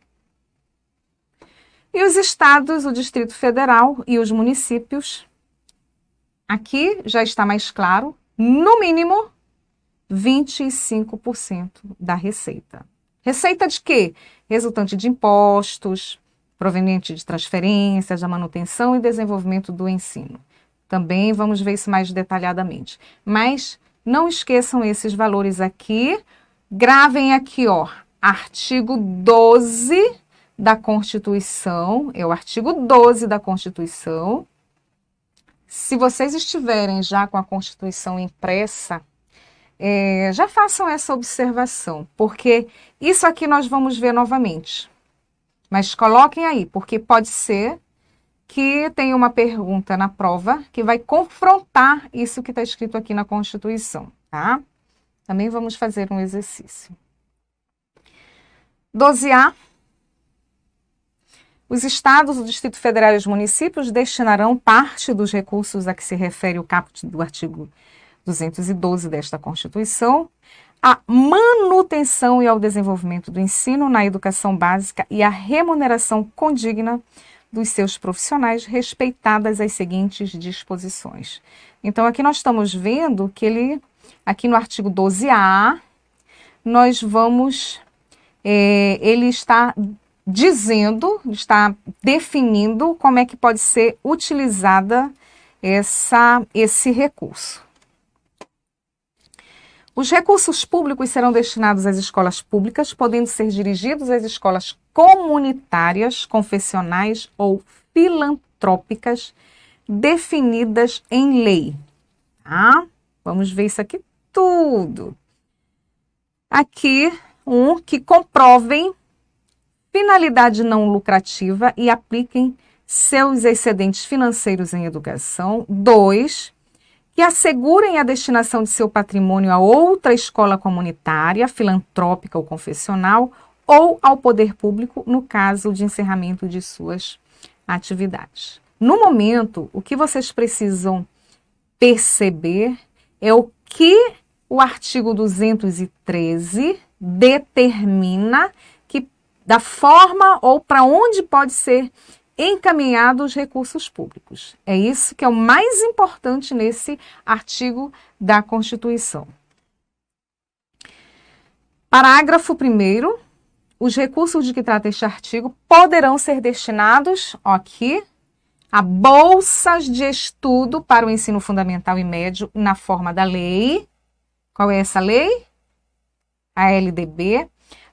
E os estados, o Distrito Federal e os municípios, aqui já está mais claro, no mínimo 25% da receita. Receita de quê? Resultante de impostos, proveniente de transferências, da manutenção e desenvolvimento do ensino. Também vamos ver isso mais detalhadamente. Mas não esqueçam esses valores aqui. Gravem aqui, ó, artigo 12 da Constituição, é o artigo 12 da Constituição, Se vocês estiverem já com a Constituição impressa, já façam essa observação, porque isso aqui nós vamos ver novamente. Mas coloquem aí, porque pode ser que tenha uma pergunta na prova que vai confrontar isso que está escrito aqui na Constituição, tá? Também vamos fazer um exercício. 12A. Os estados, o Distrito Federal e os municípios destinarão parte dos recursos a que se refere o caput do artigo 212 desta Constituição à manutenção e ao desenvolvimento do ensino na educação básica e à remuneração condigna dos seus profissionais, respeitadas as seguintes disposições. Então, aqui nós estamos vendo que aqui no artigo 12A, nós vamos, ele está dizendo, está definindo como é que pode ser utilizada esse recurso. Os recursos públicos serão destinados às escolas públicas, podendo ser dirigidos às escolas comunitárias, confessionais ou filantrópicas definidas em lei. Tá? Vamos ver isso aqui tudo. Aqui, que comprovem finalidade não lucrativa e apliquem seus excedentes financeiros em educação. 2, que assegurem a destinação de seu patrimônio a outra escola comunitária, filantrópica ou confessional, ou ao poder público, no caso de encerramento de suas atividades. No momento, o que vocês precisam perceber é o que o artigo 213 determina da forma ou para onde pode ser encaminhados os recursos públicos. É isso que é o mais importante nesse artigo da Constituição. Parágrafo 1º. Os recursos de que trata este artigo poderão ser destinados, aqui, a bolsas de estudo para o ensino fundamental e médio na forma da lei. Qual é essa lei? A LDB.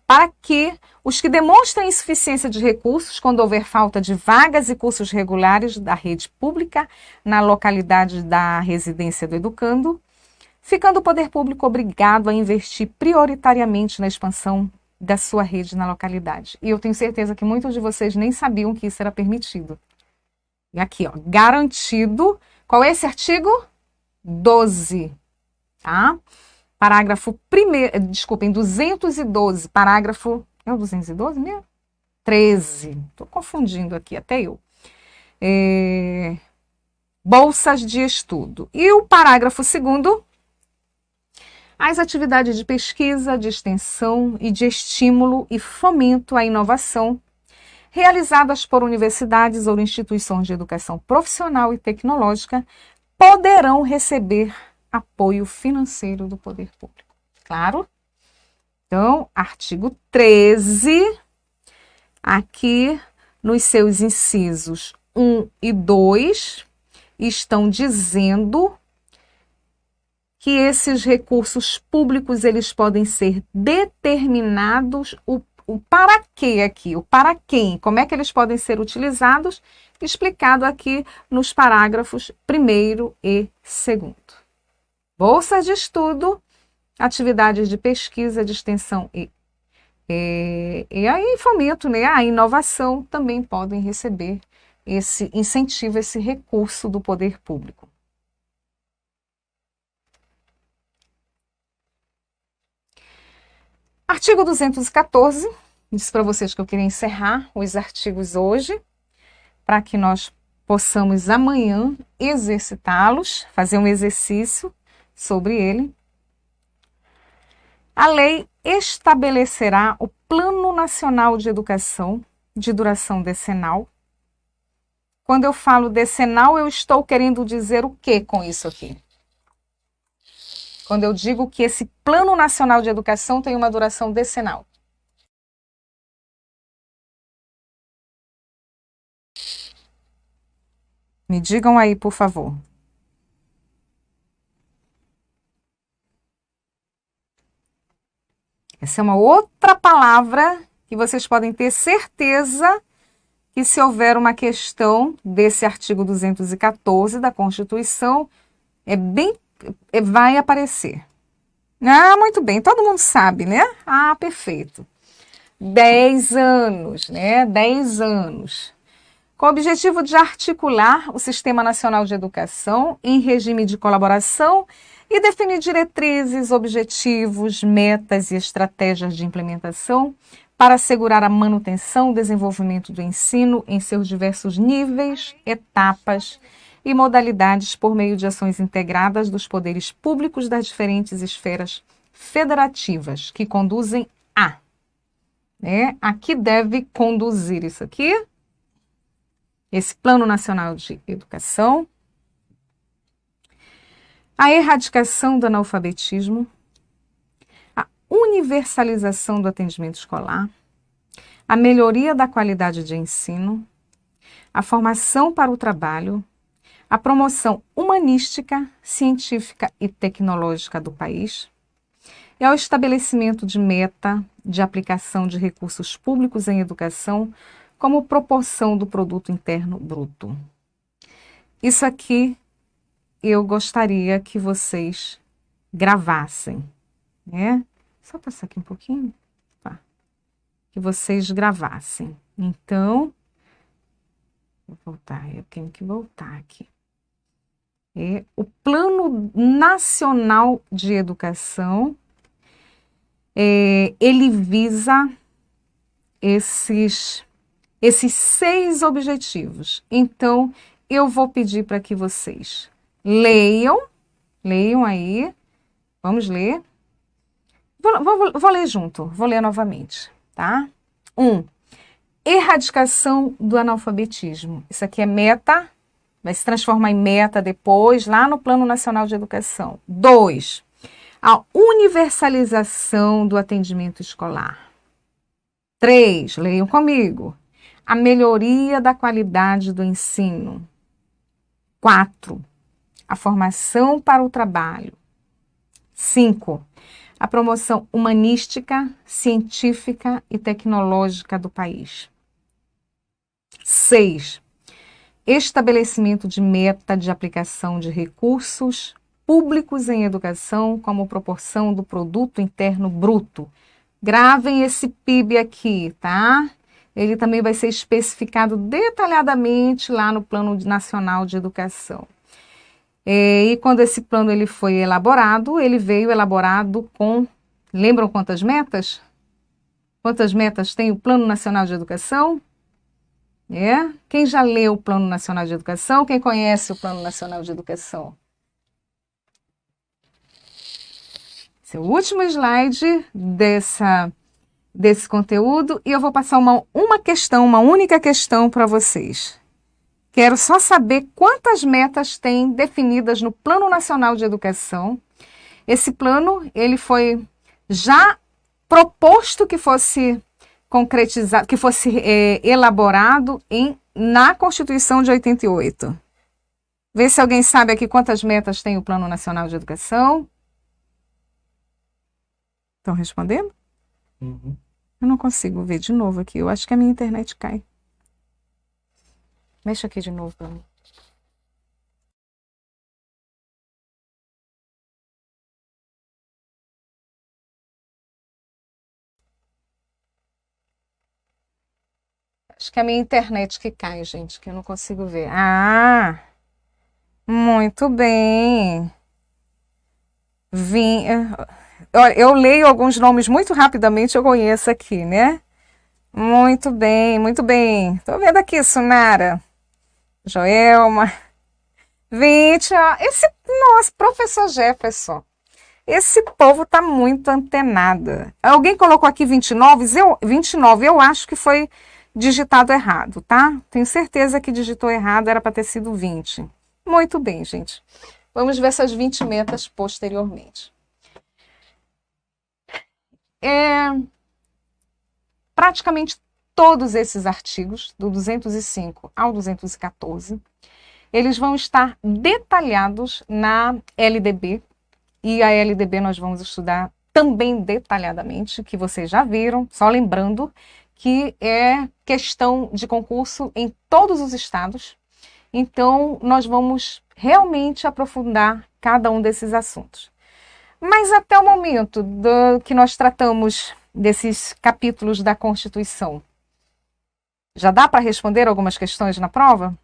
Para que os que demonstrem insuficiência de recursos, quando houver falta de vagas e cursos regulares da rede pública na localidade da residência do educando, ficando o poder público obrigado a investir prioritariamente na expansão da sua rede na localidade. E eu tenho certeza que muitos de vocês nem sabiam que isso era permitido. E aqui, ó, garantido. Qual é esse artigo? 12, tá? Parágrafo 1º, desculpem, 212, parágrafo, é o 212 mesmo? 13, estou confundindo aqui, até eu. Bolsas de estudo. E o parágrafo 2º, as atividades de pesquisa, de extensão e de estímulo e fomento à inovação realizadas por universidades ou instituições de educação profissional e tecnológica poderão receber apoio financeiro do poder público. Claro? Então, artigo 13, aqui nos seus incisos 1 e 2, estão dizendo que esses recursos públicos eles podem ser determinados, o para quê aqui, o para quem, como é que eles podem ser utilizados, explicado aqui nos parágrafos 1º e 2º. Bolsas de estudo, atividades de pesquisa, de extensão e aí fomento, né? A inovação também podem receber esse incentivo, esse recurso do poder público. Artigo 214, disse para vocês que eu queria encerrar os artigos hoje, para que nós possamos amanhã exercitá-los, fazer um exercício sobre ele. A lei estabelecerá o Plano Nacional de Educação de duração decenal. Quando eu falo decenal, eu estou querendo dizer o que com isso aqui? Quando eu digo que esse Plano Nacional de Educação tem uma duração decenal. Me digam aí, por favor. Essa é uma outra palavra que vocês podem ter certeza que se houver uma questão desse artigo 214 da Constituição, vai aparecer. Ah, muito bem, todo mundo sabe, né? Ah, perfeito. 10 anos, né? 10 anos. Com o objetivo de articular o Sistema Nacional de Educação em regime de colaboração e definir diretrizes, objetivos, metas e estratégias de implementação para assegurar a manutenção e desenvolvimento do ensino em seus diversos níveis, etapas e modalidades por meio de ações integradas dos poderes públicos das diferentes esferas federativas que conduzem a. A que deve conduzir isso aqui? Esse Plano Nacional de Educação, a erradicação do analfabetismo, a universalização do atendimento escolar, a melhoria da qualidade de ensino, a formação para o trabalho, a promoção humanística, científica e tecnológica do país, e ao estabelecimento de meta de aplicação de recursos públicos em educação como proporção do produto interno bruto. Isso aqui eu gostaria que vocês gravassem, né? Só passar aqui um pouquinho, tá? Que vocês gravassem. Então, vou voltar, eu tenho que voltar aqui. O Plano Nacional de Educação, ele visa esses 6 objetivos. Então, eu vou pedir para que vocês leiam aí, vamos ler. Vou ler junto, vou ler novamente, tá? 1. Erradicação do analfabetismo. Isso aqui é meta, vai se transformar em meta depois, lá no Plano Nacional de Educação. 2. A universalização do atendimento escolar. 3. Leiam comigo. A melhoria da qualidade do ensino. 4. A formação para o trabalho. 5. A promoção humanística, científica e tecnológica do país. 6. Estabelecimento de meta de aplicação de recursos públicos em educação como proporção do produto interno bruto. Gravem esse PIB aqui, tá? Ele também vai ser especificado detalhadamente lá no Plano Nacional de Educação. E quando esse plano ele foi elaborado, ele veio elaborado com... Lembram quantas metas? Quantas metas tem o Plano Nacional de Educação? Quem já leu o Plano Nacional de Educação? Quem conhece o Plano Nacional de Educação? Esse é o último slide desse conteúdo e eu vou passar uma única questão para vocês. Quero só saber quantas metas tem definidas no Plano Nacional de Educação. Esse plano, ele foi já proposto que fosse concretizado, que fosse elaborado na Constituição de 88. Vê se alguém sabe aqui quantas metas tem o Plano Nacional de Educação. Estão respondendo? Uhum. Eu não consigo ver de novo aqui. Eu acho que a minha internet cai. Mexe aqui de novo para mim. Acho que é a minha internet que cai, gente, que eu não consigo ver. Ah, muito bem. Olha, eu leio alguns nomes muito rapidamente, eu conheço aqui, né? Muito bem, muito bem. Tô vendo aqui, Sunara, Joelma, Vítia, nossa, professor Jefferson, esse povo tá muito antenado. Alguém colocou aqui 29, 29, eu acho que foi digitado errado, tá? Tenho certeza que digitou errado, era para ter sido 20. Muito bem, gente. Vamos ver essas 20 metas posteriormente. Praticamente todos esses artigos, do 205 ao 214, eles vão estar detalhados na LDB, e a LDB nós vamos estudar também detalhadamente, que vocês já viram, só lembrando que é questão de concurso em todos os estados. Então, nós vamos realmente aprofundar cada um desses assuntos. Mas até o momento que nós tratamos desses capítulos da Constituição, já dá para responder algumas questões na prova?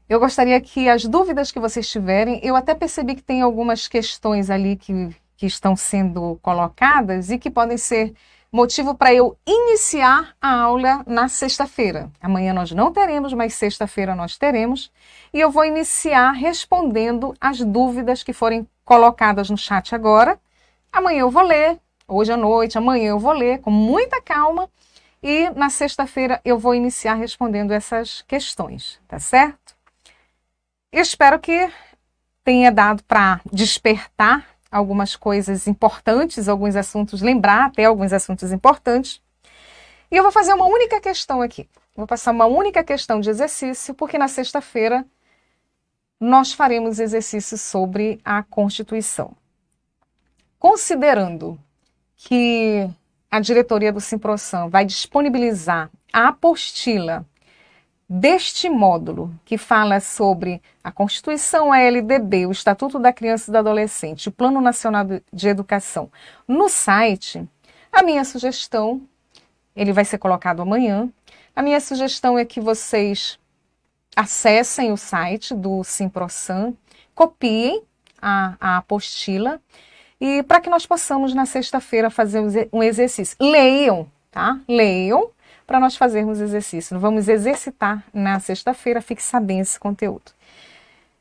Eu gostaria que as dúvidas que vocês tiverem, eu até percebi que tem algumas questões ali que estão sendo colocadas e que podem ser motivo para eu iniciar a aula na sexta-feira. Amanhã nós não teremos, mas sexta-feira nós teremos. E eu vou iniciar respondendo as dúvidas que forem colocadas no chat agora. Amanhã eu vou ler, hoje à noite, amanhã eu vou ler com muita calma. E na sexta-feira eu vou iniciar respondendo essas questões, tá certo? Eu espero que tenha dado para despertar algumas coisas importantes, alguns assuntos, lembrar até alguns assuntos importantes. E eu vou fazer uma única questão aqui. Vou passar uma única questão de exercício, porque na sexta-feira nós faremos exercícios sobre a Constituição. Considerando que a diretoria do Simprosan vai disponibilizar a apostila deste módulo, que fala sobre a Constituição, a LDB, o Estatuto da Criança e do Adolescente, o Plano Nacional de Educação, no site, a minha sugestão, ele vai ser colocado amanhã, a minha sugestão é que vocês acessem o site do Simprosan, copiem a apostila, e para que nós possamos, na sexta-feira, fazer um exercício. Leiam, tá? Leiam, para nós fazermos exercício. Vamos exercitar na sexta-feira, fique sabendo esse conteúdo.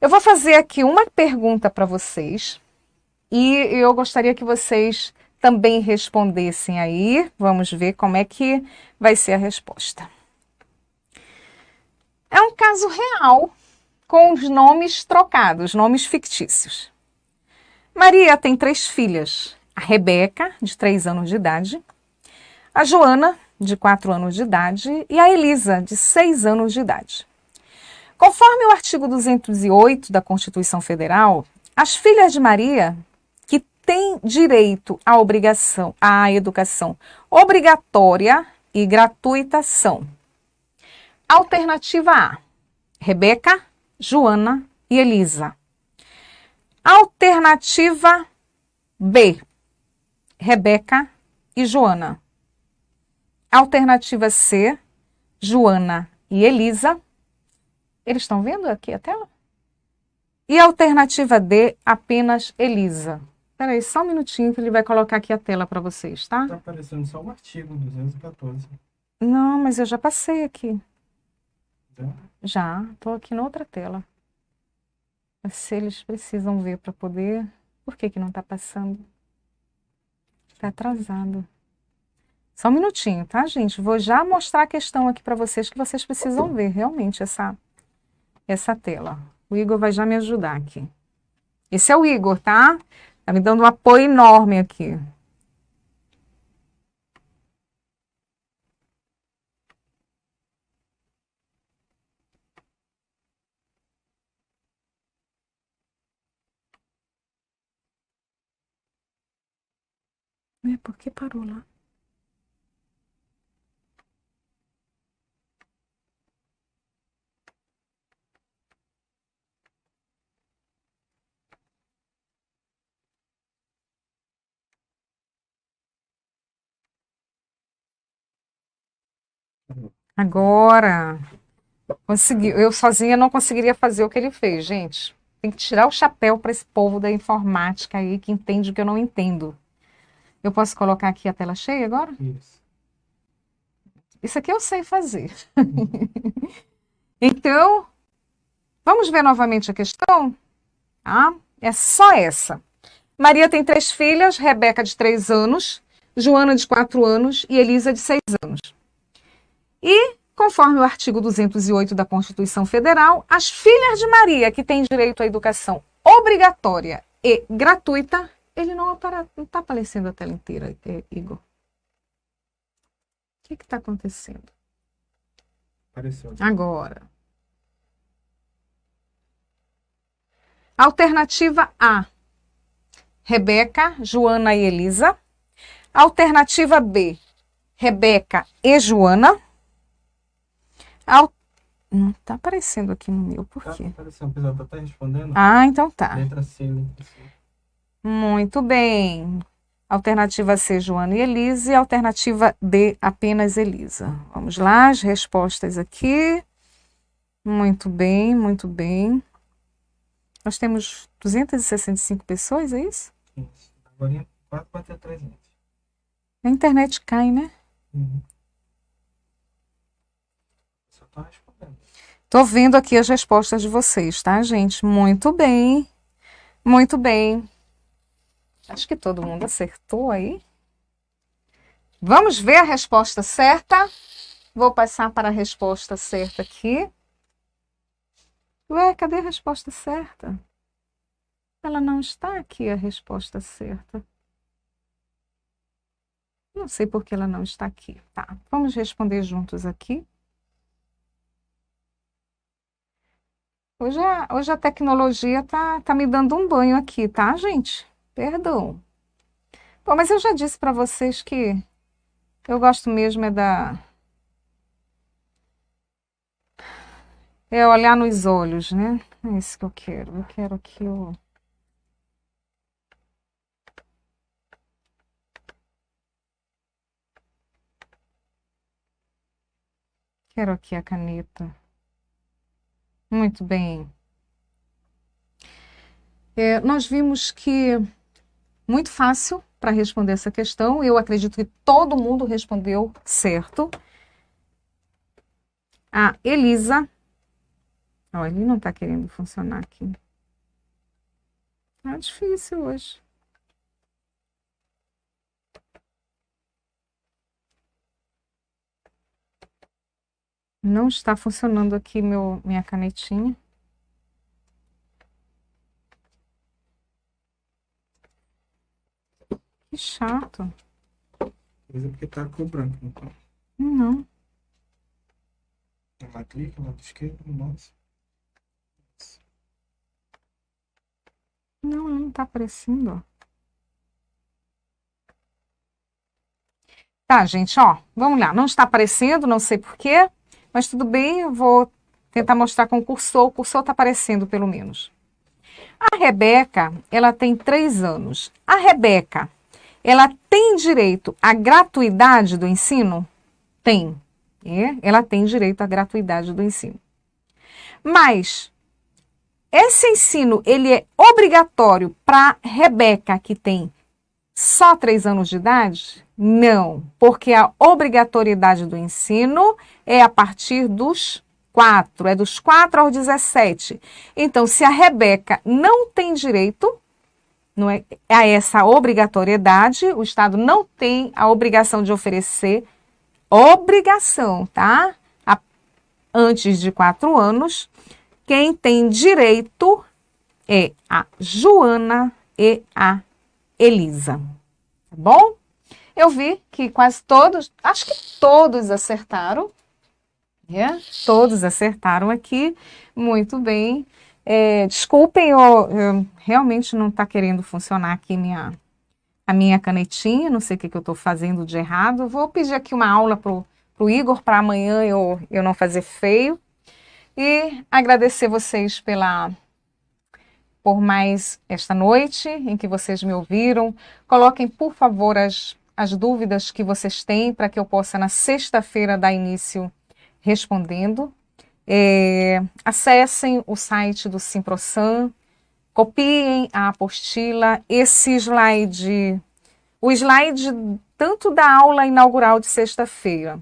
Eu vou fazer aqui uma pergunta para vocês e eu gostaria que vocês também respondessem aí. Vamos ver como é que vai ser a resposta. É um caso real com os nomes trocados, nomes fictícios. Maria tem 3 filhas. A Rebeca, de 3 anos de idade, a Joana, de 4 anos de idade, e a Elisa, de 6 anos de idade. Conforme o artigo 208 da Constituição Federal, as filhas de Maria, que têm direito à educação obrigatória e gratuita são: alternativa A, Rebeca, Joana e Elisa. Alternativa B, Rebeca e Joana. Alternativa C, Joana e Elisa. Eles estão vendo aqui a tela? E alternativa D, apenas Elisa. Espera aí, só um minutinho que ele vai colocar aqui a tela para vocês, tá? Está aparecendo só o artigo 214. Não, mas eu já passei aqui. Já? Já, estou aqui na outra tela. Mas se eles precisam ver para poder... Por que não está passando? Está atrasado. Só um minutinho, tá, gente? Vou já mostrar a questão aqui para vocês, que vocês precisam ver realmente essa tela. O Igor vai já me ajudar aqui. Esse é o Igor, tá? Tá me dando um apoio enorme aqui. Por que parou lá? Agora, consegui. Eu sozinha não conseguiria fazer o que ele fez, gente. Tem que tirar o chapéu para esse povo da informática aí que entende o que eu não entendo. Eu posso colocar aqui a tela cheia agora? Isso. Isso aqui eu sei fazer. Então, vamos ver novamente a questão? Ah, é só essa. Maria tem 3 filhas, Rebeca de 3 anos, Joana de 4 anos e Elisa de 6 anos. E, conforme o artigo 208 da Constituição Federal, as filhas de Maria, que têm direito à educação obrigatória e gratuita, ele não está aparecendo a tela inteira, Igor. O que está acontecendo? Apareceu. Agora. Alternativa A, Rebeca, Joana e Elisa. Alternativa B, Rebeca e Joana. Não tá aparecendo aqui no meu, por quê? Tá aparecendo, o pessoal tá até respondendo. Ah, então tá. Letra C, letra C. Muito bem. Alternativa C, Joana e Elisa. E alternativa D, apenas Elisa. Vamos lá, as respostas aqui. Muito bem, muito bem. Nós temos 265 pessoas, é isso? Isso. Agora quase bateu 300. A internet cai, né? Uhum. Só tá respondendo. Tô vendo aqui as respostas de vocês, tá, gente? Muito bem. Muito bem. Acho que todo mundo acertou aí. Vamos ver a resposta certa. Vou passar para a resposta certa aqui. Ué, cadê a resposta certa? Ela não está aqui, a resposta certa. Não sei por que ela não está aqui. Tá, vamos responder juntos aqui. Hoje a tecnologia tá me dando um banho aqui, tá, gente? Perdão. Bom, mas eu já disse para vocês que eu gosto mesmo é olhar nos olhos, né? É isso que eu quero. Eu quero aqui o... Quero aqui a caneta. Muito bem. Nós vimos que muito fácil para responder essa questão. Eu acredito que todo mundo respondeu certo. A Elisa. Ó, ele não está querendo funcionar aqui. Tá difícil hoje. Não está funcionando aqui minha canetinha. Que chato. Mas é porque tá com branco, então. Não. Ela clica lá do esquerdo, no mouse. Não está aparecendo, ó. Tá, gente, ó. Vamos lá. Não está aparecendo, não sei por quê. Mas tudo bem, eu vou tentar mostrar com o cursor. O cursor está aparecendo, pelo menos. A Rebeca, ela tem 3 anos. A Rebeca, ela tem direito à gratuidade do ensino? Tem. Ela tem direito à gratuidade do ensino. Mas esse ensino, ele é obrigatório para Rebeca, que tem só 3 anos de idade? Não, porque a obrigatoriedade do ensino é a partir dos 4, é dos 4 aos 17. Então, se a Rebeca não tem direito a essa obrigatoriedade, o Estado não tem a obrigação de oferecer, tá? Antes de 4 anos, quem tem direito é a Joana e a Elisa, tá bom? Eu vi que quase todos, acho que todos acertaram, todos acertaram aqui, muito bem. Desculpem, eu realmente não está querendo funcionar aqui a minha canetinha, não sei o que eu estou fazendo de errado. Vou pedir aqui uma aula pro Igor para amanhã eu não fazer feio. E agradecer vocês por mais esta noite em que vocês me ouviram. Coloquem, por favor, as dúvidas que vocês têm para que eu possa, na sexta-feira, dar início respondendo. Acessem o site do Simprosan, copiem a apostila, o slide tanto da aula inaugural de sexta-feira,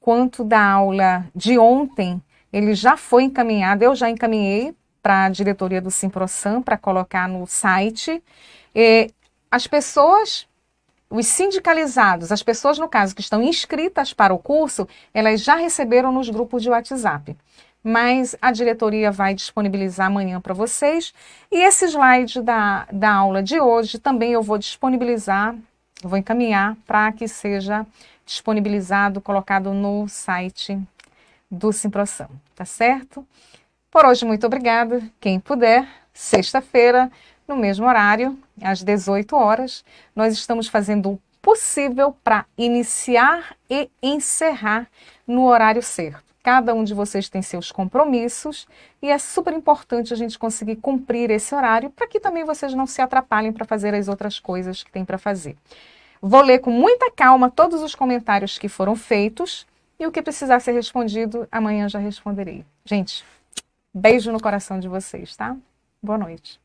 quanto da aula de ontem, ele já foi encaminhado, eu já encaminhei para a diretoria do Simprosan para colocar no site. As pessoas, os sindicalizados, as pessoas, no caso, que estão inscritas para o curso, elas já receberam nos grupos de WhatsApp. Mas a diretoria vai disponibilizar amanhã para vocês. E esse slide da aula de hoje também eu vou disponibilizar, eu vou encaminhar para que seja disponibilizado, colocado no site do Simprosan, tá certo? Por hoje, muito obrigada. Quem puder, sexta-feira, no mesmo horário, às 18 horas, nós estamos fazendo possível para iniciar e encerrar no horário certo. Cada um de vocês tem seus compromissos e é super importante a gente conseguir cumprir esse horário para que também vocês não se atrapalhem para fazer as outras coisas que tem para fazer. Vou ler com muita calma todos os comentários que foram feitos e o que precisar ser respondido, amanhã já responderei. Gente, beijo no coração de vocês, tá? Boa noite.